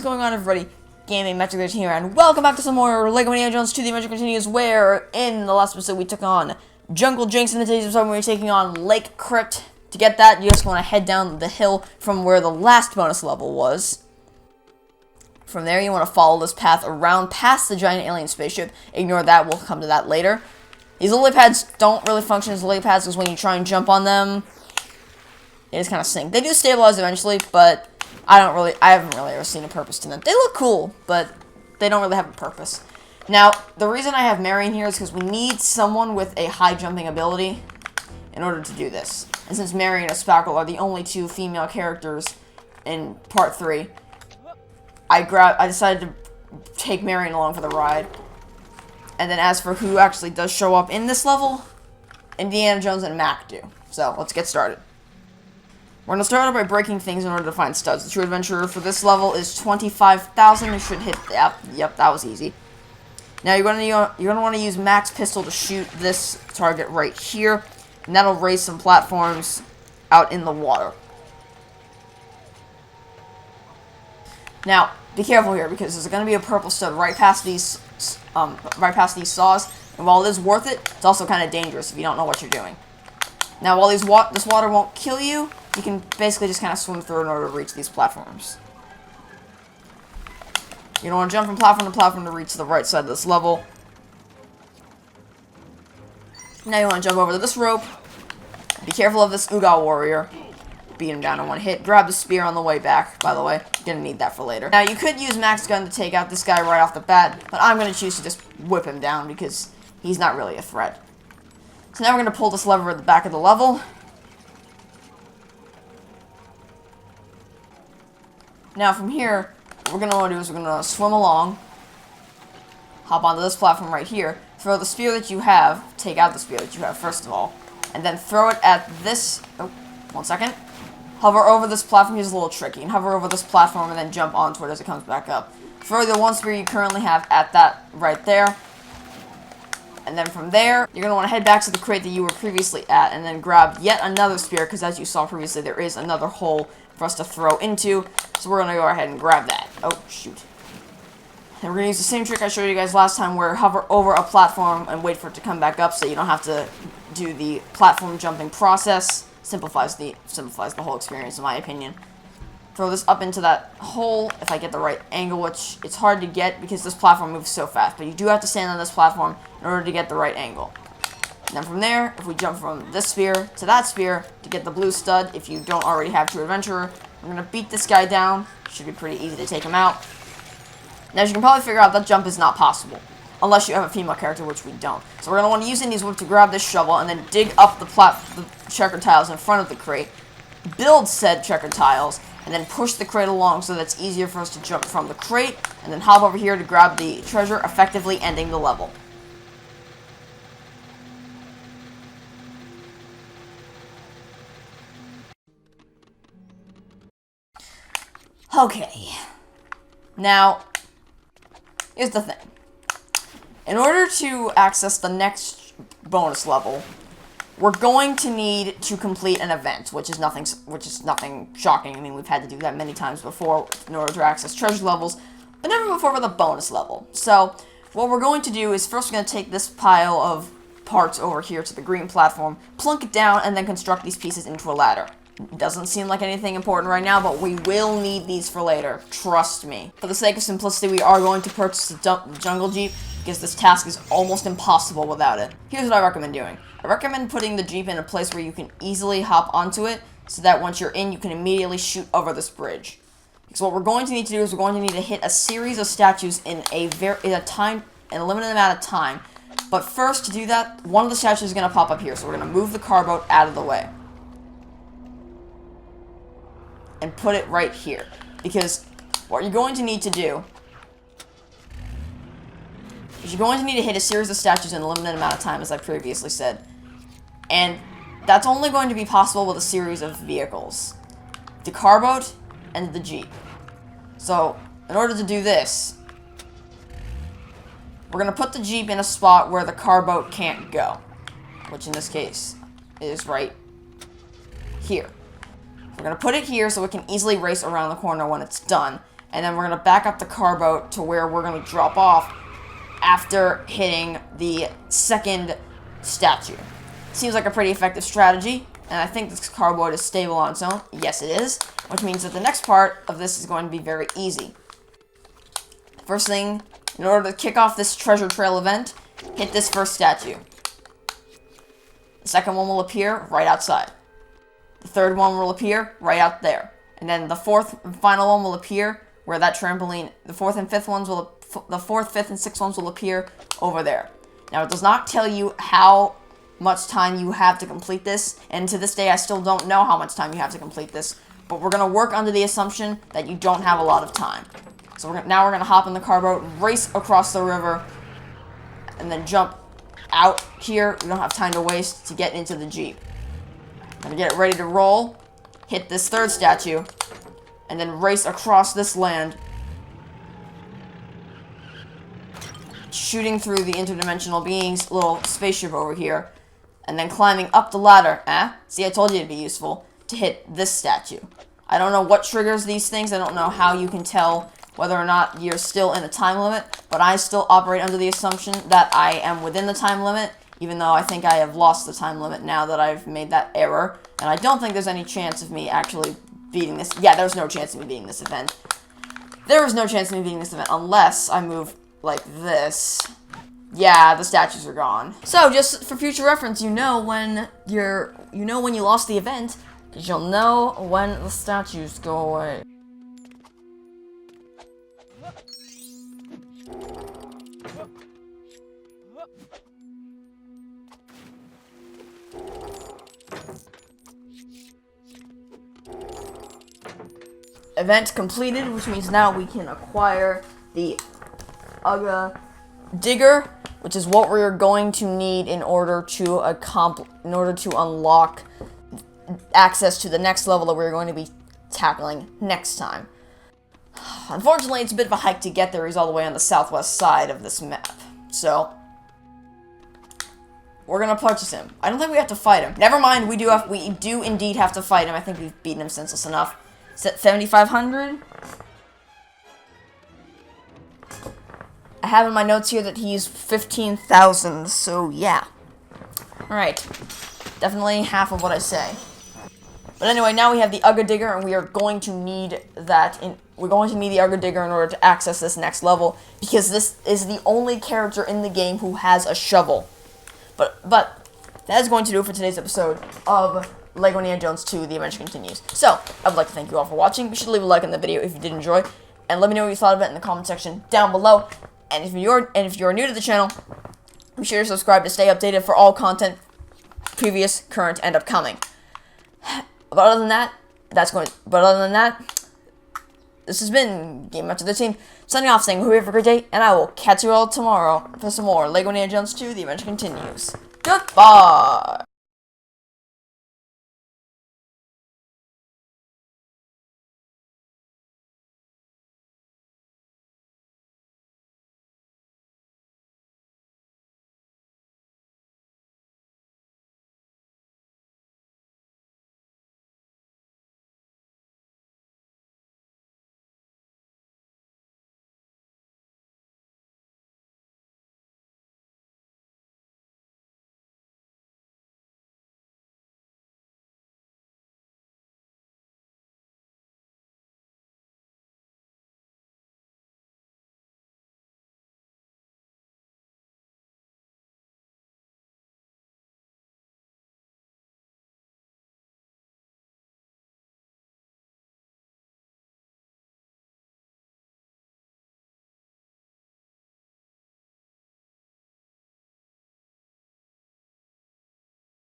is going on, everybody? Gaming Metric here, and welcome back to some more LEGO Indiana Jones 2 The Adventure Continues, where in the last episode we took on Jungle Jinx, and in today's episode we're taking on Lake Crypt. To get that, you just want to head down the hill from where the last bonus level was. From there, you want to follow this path around past the giant alien spaceship. Ignore that, we'll come to that later. These lily pads don't really function as lily pads, because when you try and jump on them, they just kind of sink. They do stabilize eventually, but I haven't really ever seen a purpose to them. They look cool, but they don't really have a purpose. Now, the reason I have Mary in here is because we need someone with a high jumping ability in order to do this. And since Mary and Spackle are the only two female characters in Part 3, I decided to take Marion along for the ride. And then as for who actually does show up in this level, Indiana Jones and Mac do. So, let's get started. We're going to start out by breaking things in order to find studs. The true adventurer for this level is 25,000. You should hit that. Yep, that was easy. Now you're going to want to use Mac's pistol to shoot this target right here, and that'll raise some platforms out in the water. Now, be careful here because there's going to be a purple stud right past these saws, and while it is worth it, it's also kind of dangerous if you don't know what you're doing. Now, while this water won't kill you, you can basically just kind of swim through in order to reach these platforms. You don't want to jump from platform to platform to reach the right side of this level. Now you want to jump over to this rope. Be careful of this Uga warrior. Beat him down in one hit. Grab the spear on the way back, by the way. You're going to need that for later. Now, you could use Mac's gun to take out this guy right off the bat, but I'm going to choose to just whip him down because he's not really a threat. So now we're going to pull this lever at the back of the level. Now from here, what we're going to want to do is we're going to swim along, hop onto this platform right here, throw the spear that you have, take out the spear that you have first of all, and then throw it at this, oh, 1 second, hover over this platform. Here's a little trick. You can hover over this platform and then jump onto it as it comes back up. Throw the one spear you currently have at that right there, and then from there, you're going to want to head back to the crate that you were previously at, and then grab yet another spear, because as you saw previously, there is another hole for us to throw into, so we're going to go ahead and grab that. Oh, shoot. And we're going to use the same trick I showed you guys last time, where hover over a platform and wait for it to come back up so you don't have to do the platform jumping process. Simplifies the whole experience, in my opinion. Throw this up into that hole, if I get the right angle, which it's hard to get because this platform moves so fast, but you do have to stand on this platform in order to get the right angle. And then from there, if we jump from this spear to that spear to get the blue stud, if you don't already have True Adventurer, we're going to beat this guy down. Should be pretty easy to take him out. Now, as you can probably figure out, that jump is not possible, unless you have a female character, which we don't. So we're going to want to use Indy's whip to grab this shovel and then dig up the checkered tiles in front of the crate, build said checkered tiles, and then push the crate along so that it's easier for us to jump from the crate, and then hop over here to grab the treasure, effectively ending the level. Okay, now, here's the thing. In order to access the next bonus level, we're going to need to complete an event, which is nothing shocking. I mean, we've had to do that many times before in order to access treasure levels, but never before with a bonus level. So, what we're going to do is first we're going to take this pile of parts over here to the green platform, plunk it down, and then construct these pieces into a ladder. Doesn't seem like anything important right now, but we will need these for later. Trust me. For the sake of simplicity, we are going to purchase the Jungle Jeep, because this task is almost impossible without it. Here's what I recommend doing. I recommend putting the Jeep in a place where you can easily hop onto it, so that once you're in, you can immediately shoot over this bridge. Because what we're going to need to do is we're going to need to hit a series of statues in a limited amount of time. But first, to do that, one of the statues is going to pop up here, so we're going to move the car boat out of the way. And put it right here. Because what you're going to need to do is you're going to need to hit a series of statues in a limited amount of time, as I previously said. And that's only going to be possible with a series of vehicles. The car boat and the Jeep. So, in order to do this, we're going to put the Jeep in a spot where the car boat can't go. Which in this case is right here. We're going to put it here so it can easily race around the corner when it's done. and then we're going to back up the car boat to where we're going to drop off after hitting the second statue. Seems like a pretty effective strategy, and I think this car boat is stable on its own. Yes, it is, which means that the next part of this is going to be very easy. First thing, in order to kick off this treasure trail event, hit this first statue. The second one will appear right outside. The third one will appear right out there. And then the fourth and final one will appear where that trampoline, the fourth, fifth, and sixth ones will appear over there. Now, it does not tell you how much time you have to complete this, and to this day, I still don't know how much time you have to complete this, but we're going to work under the assumption that you don't have a lot of time. So now we're going to hop in the car boat, race across the river, and then jump out here. We don't have time to waste to get into the Jeep. Gonna get it ready to roll, hit this third statue, and then race across this land, shooting through the interdimensional being's little spaceship over here, and then climbing up the ladder. See, I told you it'd be useful to hit this statue. I don't know what triggers these things. I don't know how you can tell whether or not you're still in a time limit, but I still operate under the assumption that I am within the time limit, even though I think I have lost the time limit now that I've made that error, and I don't think there's any chance of me actually beating this. Yeah, there's no chance of me beating this event. There is no chance of me beating this event unless I move like this. Yeah, the statues are gone. So, just for future reference, you know when you lost the event, because you'll know when the statues go away. Event completed, which means now we can acquire the Uga Digger, which is what we're going to need in order to unlock access to the next level that we're going to be tackling next time. Unfortunately, it's a bit of a hike to get there. He's all the way on the southwest side of this map, so we're gonna purchase him. I don't think we have to fight him. Never mind, we do indeed have to fight him. I think we've beaten him senseless enough. 7,500. I have in my notes here that he's 15,000, so yeah. Alright. Definitely half of what I say. But anyway, now we have the Uga Digger, and we are going to need we're going to need the Uga Digger in order to access this next level, because this is the only character in the game who has a shovel. But that is going to do it for today's episode of LEGO Indiana Jones 2, The Adventure Continues. So, I would like to thank you all for watching. Be sure to leave a like on the video if you did enjoy, and let me know what you thought of it in the comment section down below. And if you're new to the channel, be sure to subscribe to stay updated for all content, previous, current, and upcoming. But other than that, this has been Game Master 13, signing off, saying, have a great day, and I will catch you all tomorrow for some more LEGO Indiana Jones 2, The Adventure Continues. Goodbye!